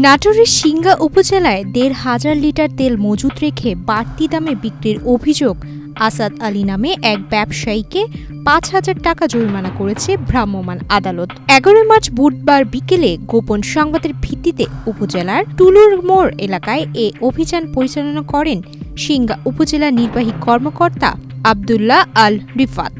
নাটোরের সিংগা উপজেলায় ১৫০০ লিটার তেল মজুত রেখে বাড়তি দামে বিক্রির অভিযোগ আসাদ আলী নামে এক ব্যবসায়ীকে ৫,০০০ টাকা জরিমানা করেছে ভ্রাম্যমাণ আদালত। ১১ মার্চ বুধবার বিকেলে গোপন সংবাদের ভিত্তিতে উপজেলার টুলুর মোড় এলাকায় এ অভিযান পরিচালনা করেন সিংগা উপজেলা নির্বাহী কর্মকর্তা আব্দুল্লাহ আল রিফাত।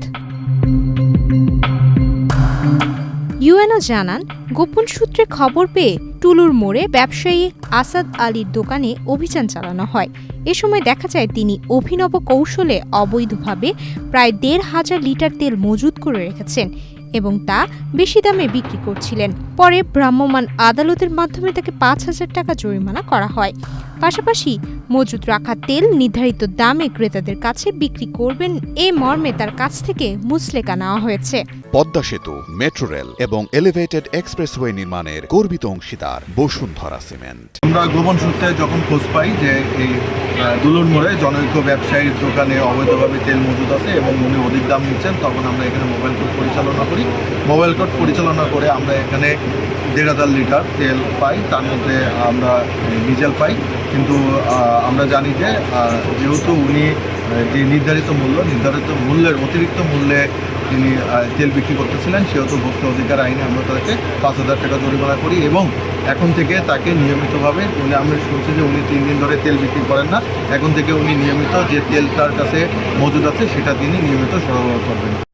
ইউএনও জানান, গোপন সূত্রে খবর পেয়ে টুলুর মোড়ে ব্যবসায়ী আসাদ আলীর দোকানে অভিযান চালানো হয়। এ সময় দেখা যায় তিনি অভিনব কৌশলে অবৈধভাবে প্রায় ১৫০০ লিটার তেল মজুত করে রেখেছেন এবং তা বেশি দামে বিক্রি করছিলেন। পরে ভ্রাম্যমাণ আদালতের মাধ্যমে তাকে ৫,০০০ টাকা জরিমানা করা হয়। পাশাপাশি মজুত রাখা তেল নির্ধারিত দামে ক্রেতাদের কাছে বিক্রি করবেন এ মর্মে তার কাছ থেকে মুচলেকা নেওয়া হয়েছে। পদ্মা সেতু, মেট্রো রেল এবং এলিভেটেড এক্সপ্রেসওয়ে নির্মাণের গর্বিত অংশীদার বসুন্ধরা সিমেন্ট। আমরা গোপন সূত্রে যখন খোঁজ পাই যে এই দুলুর মোড়ে জনৈক ব্যবসায়ীর দোকানে অবৈধভাবে তেল মজুদ আছে এবং উনি অধিক দাম নিচ্ছেন, তখন আমরা এখানে মোবাইল কোর্ট পরিচালনা করি। মোবাইল কোর্ট পরিচালনা করে আমরা এখানে ১৫০০ লিটার তেল পাই, তার মধ্যে আমরা ডিজেল পাই। কিন্তু আমরা জানি যে যেহেতু উনি যে নির্ধারিত মূল্যের অতিরিক্ত মূল্যে তিনি তেল বিক্রি করতেছিলেন, সেহেতু ভোক্তা অধিকার আইনে আমরা তাকে ৫,০০০ টাকা জরিমানা করি এবং এখন থেকে তাকে নিয়মিতভাবে আমরা শুনছি যে উনি ৩ দিন ধরে তেল বিক্রি করেন না, এখন থেকে উনি নিয়মিত যে তেল তার কাছে মজুদ আছে সেটা তিনি নিয়মিত সরবরাহ করবেন।